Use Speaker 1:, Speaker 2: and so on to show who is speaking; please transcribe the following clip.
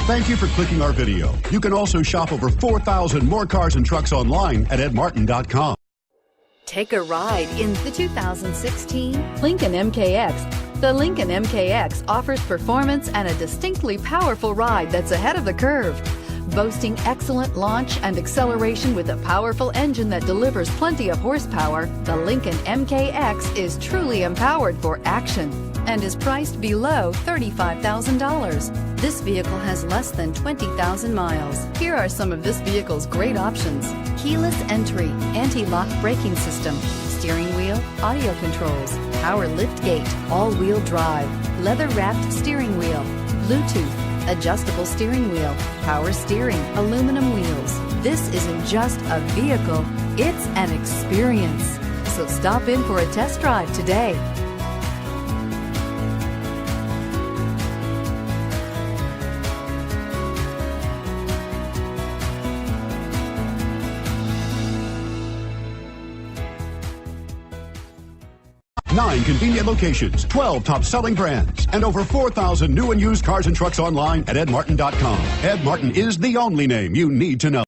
Speaker 1: Thank you for clicking our video. You can also shop over 4,000 more cars and trucks online at edmartin.com.
Speaker 2: Take a ride in the 2016 Lincoln MKX. The Lincoln MKX offers performance and a distinctly powerful ride that's ahead of the curve. Boasting excellent launch and acceleration with a powerful engine that delivers plenty of horsepower, the Lincoln MKX is truly empowered for action and is priced below $35,000. This vehicle has less than 20,000 miles. Here are some of this vehicle's great options: keyless entry, anti-lock braking system, steering wheel audio controls, power liftgate, all-wheel drive, leather-wrapped steering wheel, Bluetooth, adjustable steering wheel, power steering, aluminum wheels. This isn't just a vehicle, it's an experience. So stop in for a test drive today.
Speaker 1: Nine convenient locations, 12 top-selling brands, and over 4,000 new and used cars and trucks online at edmartin.com. Ed Martin is the only name you need to know.